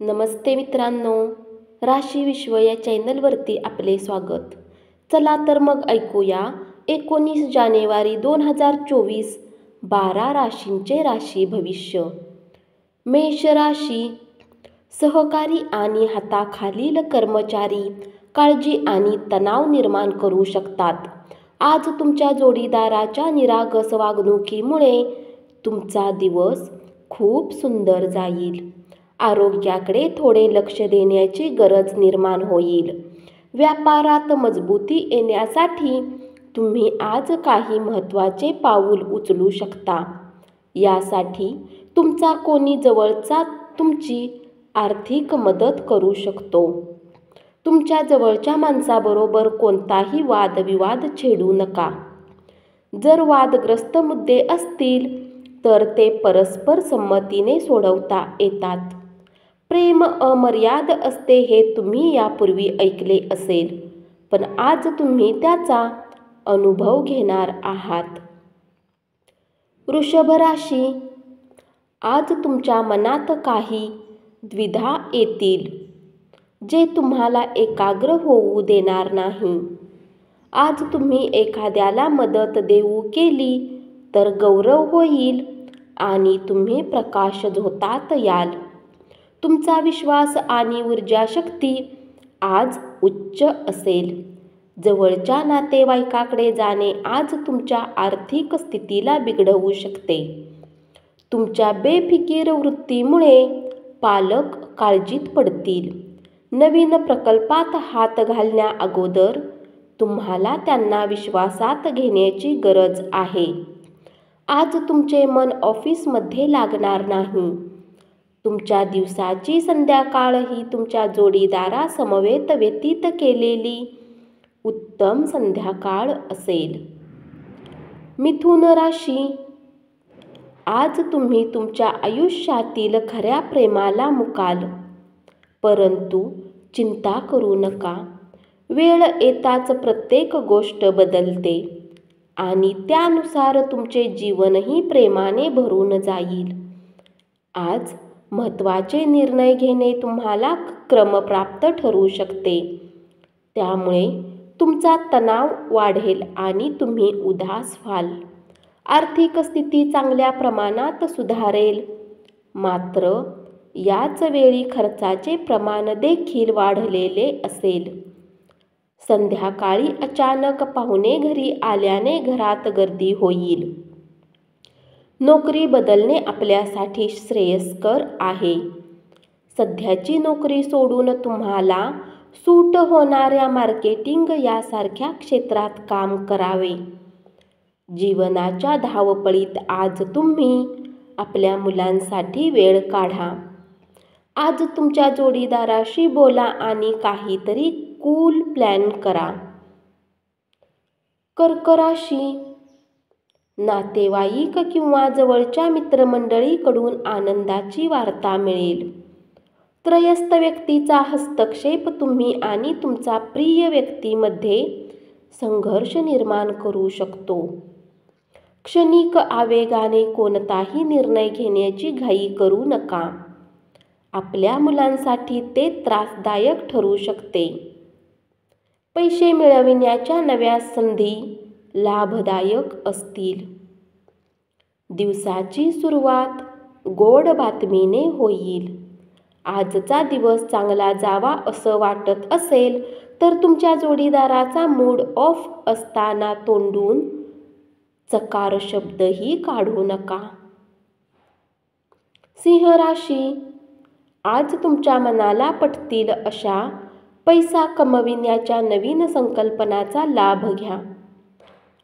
नमस्ते मित्रांनो, राशी विश्व या चॅनलवरती आपले स्वागत. चला तर मग ऐकूया 19 जानेवारी 2024 12 राशींचे राशी भविष्य. मेष राशी. सहकारी आणि हाताखालील कर्मचारी काळजी आणि तणाव निर्माण करू शकतात. आज तुमच्या जोडीदाराच्या निरागस वागणुकीमुळे तुमचा दिवस खूप सुंदर जाईल. आरोग्याकडे थोडे लक्ष देण्याची गरज निर्माण होईल. व्यापारात मजबूती येण्यासाठी तुम्ही आज काही महत्त्वाचे पाऊल उचलू शकता. यासाठी तुमचा कोणी जवळचा तुमची आर्थिक मदत करू शकतो. तुमच्या जवळच्या माणसाबरोबर कोणताही वादविवाद छेडू नका. जर वादग्रस्त मुद्दे असतील तर ते परस्पर संमतीने सोडवता येतात. प्रेम अमर्याद असते हे तुम्ही यापूर्वी ऐकले असेल, पण आज तुम्ही त्याचा अनुभव घेणार आहात. वृषभ राशी. आज तुमच्या मनात काही द्विधा येतील, जे तुम्हाला एकाग्र होऊ देणार नाही. आज तुम्ही एखाद्याला मदत देऊ केली तर गौरव होईल आणि तुम्ही प्रकाशझोतात याल. तुमचा विश्वास आणि ऊर्जाशक्ती आज उच्च असेल. जवळच्या नातेवाईकाकडे जाणे आज तुमच्या आर्थिक स्थितीला बिघडवू शकते. तुमच्या बेफिकीर वृत्तीमुळे पालक काळजीत पडतील. नवीन प्रकल्पात हात घालण्या अगोदर तुम्हाला त्यांना विश्वासात घेण्याची गरज आहे. आज तुमचे मन ऑफिसमध्ये लागणार नाही. तुमच्या दिवसाची संध्याकाळ ही तुमच्या जोडीदारासमवेत व्यतीत केलेली उत्तम संध्याकाळ असेल. मिथुन राशी. आज तुम्ही तुमच्या आयुष्यातील खऱ्या प्रेमाला मुकाल, परंतु चिंता करू नका. वेळ येताच प्रत्येक गोष्ट बदलते आणि त्यानुसार तुमचे जीवनही प्रेमाने भरून जाईल. आज महत्त्वाचे निर्णय घेणे तुम्हाला क्रमप्राप्त ठरू शकते. त्यामुळे तुमचा तणाव वाढेल आणि तुम्ही उदास व्हाल. आर्थिक स्थिती चांगल्या प्रमाणात सुधारेल, मात्र याच वेळी खर्चाचे प्रमाण देखील वाढलेले असेल. संध्याकाळी अचानक पाहुणे घरी आल्याने घरात गर्दी होईल. नोकरी बदलणे आपल्यासाठी श्रेयस्कर आहे. सध्याची नोकरी सोडून तुम्हाला सूट होणाऱ्या मार्केटिंग यासारख्या क्षेत्रात काम करावे. जीवनाच्या धावपळीत आज तुम्ही आपल्या मुलांसाठी वेळ काढा. आज तुमच्या जोडीदाराशी बोला आणि काहीतरी कूल प्लॅन करा. कर्क राशी. नातेवाईक किंवा जवळच्या मित्रमंडळीकडून आनंदाची वार्ता मिळेल. त्रयस्थ व्यक्तीचा हस्तक्षेप तुम्ही आणि तुमचा प्रिय व्यक्तीमध्ये संघर्ष निर्माण करू शकतो. क्षणिक आवेगाने कोणताही निर्णय घेण्याची घाई करू नका. आपल्या मुलांसाठी ते त्रासदायक ठरू शकते. पैसे मिळविण्याच्या नव्या संधी लाभदायक असतील. दिवसाची सुरुवात गोड बातमीने होईल. आजचा दिवस चांगला जावा असं वाटत असेल तर तुमच्या जोडीदाराचा मूड ऑफ असताना तोंडून चकार शब्दही काढू नका. सिंह राशी. आज तुमच्या मनाला पटतील अशा पैसा कमविण्याच्या नवीन संकल्पनाचा लाभ घ्या.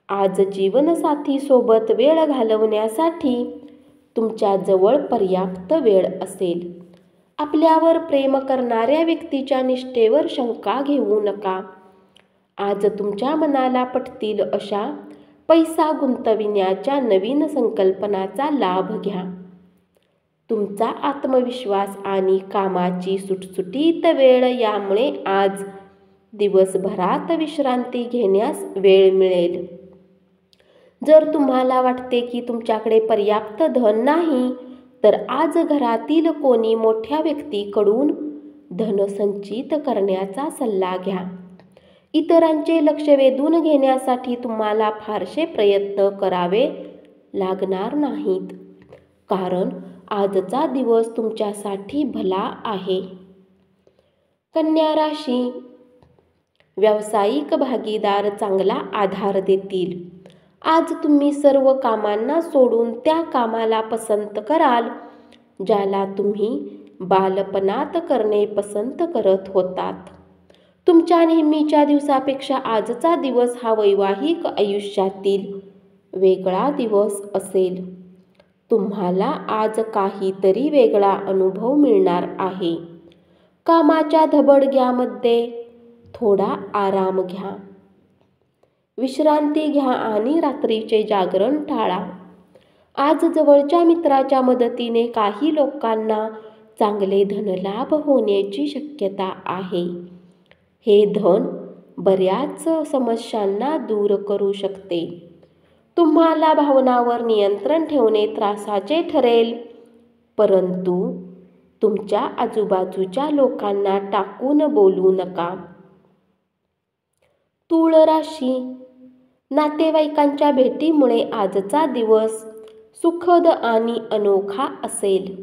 आज जीवनसाथीसोबत वेळ घालवण्यासाठी तुमच्या जवळ पर्याप्त वेळ असेल. आपल्यावर प्रेम करणाऱ्या व्यक्तीच्या निष्ठेवर शंका घेऊ नका. आज तुमच्या मनाला पटतील अशा पैसा गुंतविण्याच्या नवीन संकल्पनाचा लाभ घ्या. तुमचा आत्मविश्वास आणि कामाची सुटसुटीत वेळ यामुळे आज दिवसभरात विश्रांती घेण्यास वेळ मिळेल. जर तुम्हाला वाटते की तुमच्याकडे पर्याप्त धन नाही तर आज घरातील कोणी मोठ्या व्यक्तीकडून धन संचित करण्याचा सल्ला घ्या. इतरांचे लक्ष वेधून घेण्यासाठी तुम्हाला फारसे प्रयत्न करावे लागणार नाहीत, कारण आजचा दिवस तुमच्यासाठी भला आहे. कन्या राशी, व्यावसायिक भागीदार चांगला आधार देतील. आज तुम्ही सर्व कामांना सोडून त्या कामाला पसंत कराल ज्याला तुम्ही बालपणात करणे पसंत करत होतात. तुमच्या नेहमीच्या दिवसापेक्षा आजचा दिवस हा वैवाहिक आयुष्यातील वेगळा दिवस असेल. तुम्हाला आज काहीतरी वेगळा अनुभव मिळणार आहे. कामाच्या धबडग्यामध्ये थोडा आराम घ्या, विश्रांती घ्या आणि रात्रीचे जागरण टाळा. आज जवळच्या मित्राच्या मदतीने काही लोकांना चांगले धनलाभ होण्याची शक्यता आहे. हे धन बऱ्याच समस्यांना दूर करू शकते. तुम्हाला भावनांवर नियंत्रण ठेवणे त्रासाचे ठरेल, परंतु तुमच्या आजूबाजूच्या लोकांना टाकून बोलू नका. तूळ राशी, नातेवाईकांच्या भेटीमुळे आजचा दिवस सुखद आणि अनोखा असेल.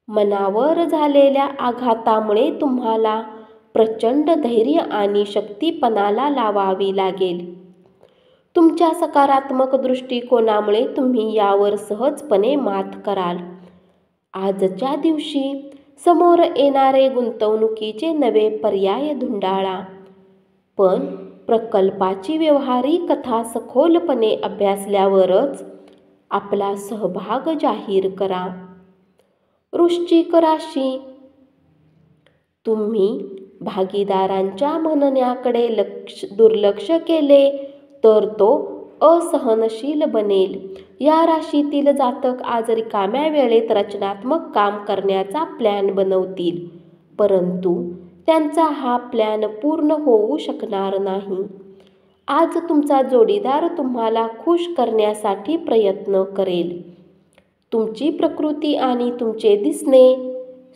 मनावर झालेल्या आघातामुळे तुम्हाला प्रचंड धैर्य आणि शक्तीपणाला लावावी लागेल. तुमच्या सकारात्मक दृष्टिकोनामुळे तुम्ही यावर सहजपणे मात कराल. आजच्या दिवशी समोर येणारे गुंतवणुकीचे नवे पर्याय धुंडाळा, पण प्रकल्पाची व्यावहारिक कथा सखोलपणे अभ्यासल्यावरच आपला सहभाग जाहीर करा. वृश्चिक राशी, तुम्ही भागीदारांच्या म्हणण्याकडे दुर्लक्ष केले तर तो असहनशील बनेल. या राशीतील जातक आज रिकाम्या वेळेत रचनात्मक काम करण्याचा प्लॅन बनवतील, परंतु त्यांचा हा प्लॅन पूर्ण होऊ शकणार नाही. आज तुमचा जोडीदार तुम्हाला खुश करण्यासाठी प्रयत्न करेल. तुमची प्रकृती आणि तुमचे दिसणे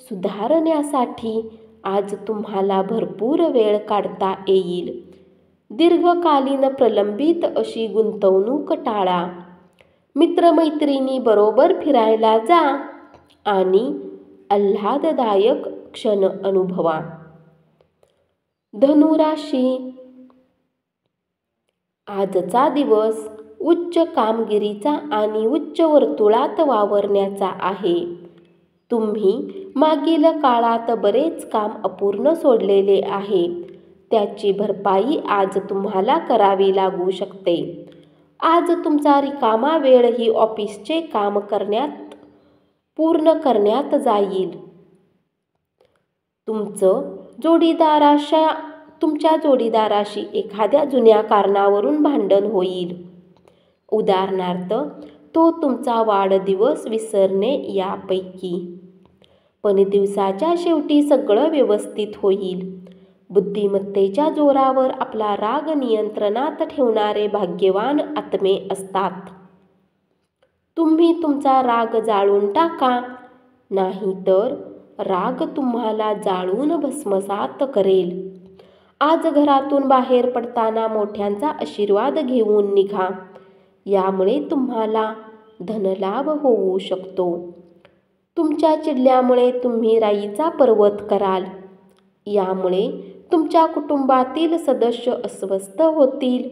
सुधारण्यासाठी आज तुम्हाला भरपूर वेळ काढता येईल. दीर्घकालीन प्रलंबित अशी गुंतवणूक टाळा. मित्रमैत्रिणी बरोबर फिरायला जा आणि आल्हाददायक क्षण अनुभवा. धनुराशी, आजचा दिवस उच्च कामगिरीचा आणि उच्च वर्तुळात वावरण्याचा आहे. तुम्ही मागील काळात बरेच काम अपूर्ण सोडलेले आहे, त्याची भरपाई आज तुम्हाला करावी लागू शकते. आज तुमचा रिकामा वेळ ही ऑफिसचे काम पूर्ण करण्यात जाईल. तुमच्या जोडीदाराशी एखाद्या जुन्या कारणावरून भांडण होईल. उदाहरणार्थ, तो तुमचा वाढदिवस विसरणे यापैकी. पण दिवसाच्या शेवटी सगळं व्यवस्थित होईल. बुद्धिमत्तेच्या जोरावर आपला राग नियंत्रणात ठेवणारे भाग्यवान आत्मे असतात. तुम्ही तुमचा राग जाळून टाका, नाहीतर राग तुम्हाला जाळून भस्मसात करेल. आज घरातून बाहेर पडताना मोठ्यांचा आशीर्वाद घेऊन निघा, यामुळे तुम्हाला धनलाभ होऊ शकतो. तुमच्या चिडल्यामुळे तुम्ही राईचा पर्वत कराल, यामुळे तुमच्या कुटुंबातील सदस्य अस्वस्थ होतील.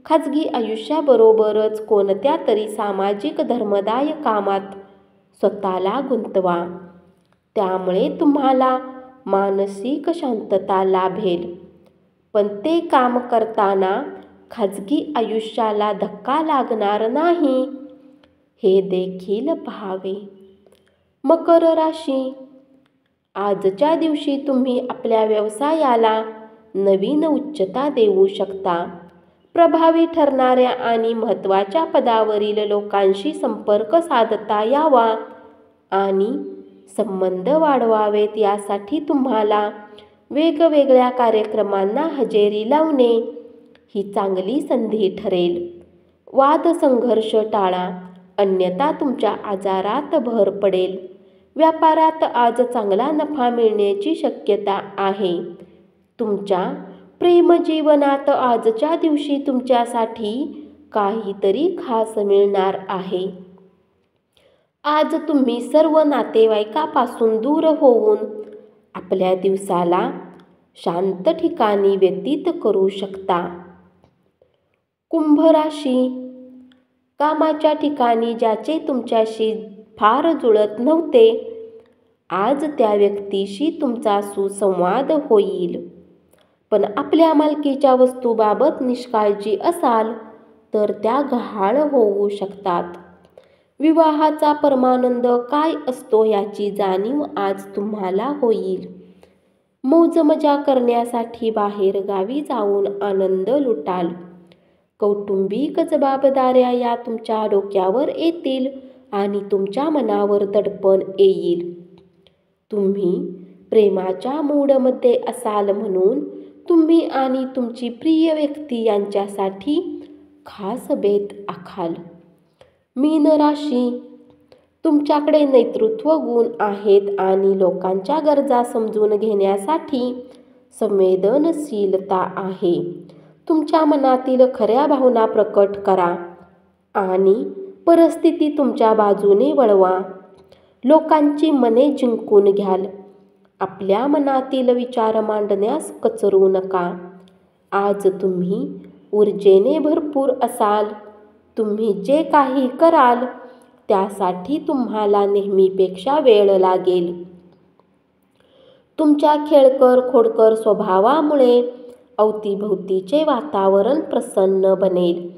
खाजगी आयुष्याबरोबरच कोणत्या तरी सामाजिक धर्मदाय कामात स्वतःला गुंतवा, त्यामुळे तुम्हाला मानसिक शांतता लाभेल. पण ते काम करताना खाजगी आयुष्याला धक्का लागणार नाही, हे देखील पाहावे. मकर राशी, आजच्या दिवशी तुम्ही आपल्या व्यवसायाला नवीन उच्चता देऊ शकता. प्रभावी ठरणाऱ्या आणि महत्त्वाच्या पदावरील लोकांशी संपर्क साधता यावा आणि संबंध वाढवावेत, यासाठी तुम्हाला वेगवेगळ्या कार्यक्रमांना हजेरी लावणे ही चांगली संधी ठरेल. वाद संघर्ष टाळा अन्यथा तुमच्या आजारात भर पडेल. व्यापारात आज चांगला नफा मिळण्याची शक्यता आहे. तुमच्या प्रेमजीवनात आजच्या दिवशी तुमच्यासाठी काहीतरी खास मिळणार आहे. आज तुम्ही सर्व नातेवाईकापासून दूर होऊन आपल्या दिवसाला शांत ठिकाणी व्यतीत करू शकता. कुंभ राशी, कामाच्या ठिकाणी ज्याचे तुमच्याशी फार जुळत नव्हते, आज त्या व्यक्तीशी तुमचा सुसंवाद होईल. पण आपल्या मालकीच्या वस्तूबाबत निष्काळजी असाल तर त्या गहाळ होऊ शकतात. विवाहाचा परमानंद काय असतो याची जाणीव आज तुम्हाला होईल. मौजमजा करण्यासाठी बाहेर गावी जाऊन आनंद लुटाल. कौटुंबिक जबाबदाऱ्या या तुमच्या डोक्यावर येतील आणि तुमच्या मनावर दडपण येईल. तुम्ही प्रेमाच्या मूडमध्ये असाल म्हणून तुम्ही आणि तुमची प्रिय व्यक्ती यांच्यासाठी खास बेत आखाल. मीन राशी, तुमच्याकडे नेतृत्व गुण आहेत आणि लोकांच्या गरजा समजून घेण्यासाठी संवेदनशीलता आहे. तुमच्या मनातील खऱ्या भावना प्रकट करा आणि परिस्थिती तुमच्या बाजूने वळवा. लोकांची मने जिंकून घ्याल. आपल्या मनातील विचार मांडण्यास कचरू नका. आज तुम्ही ऊर्जेने भरपूर असाल. तुम्ही जे काही कराल त्यासाठी तुम्हाला नेहमीपेक्षा वेळ लागेल. तुमच्या खेळकर खोडकर स्वभावामुळे अवतीभोवतीचे वातावरण प्रसन्न बनेल.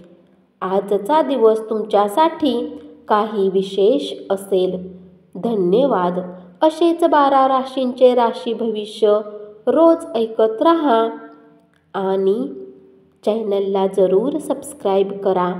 आजचा दिवस तुमच्यासाठी काही विशेष असेल. धन्यवाद. असेच 12 राशींचे राशी भविष्य रोज ऐकत राहा आणि चॅनलला जरूर सबस्क्राईब करा.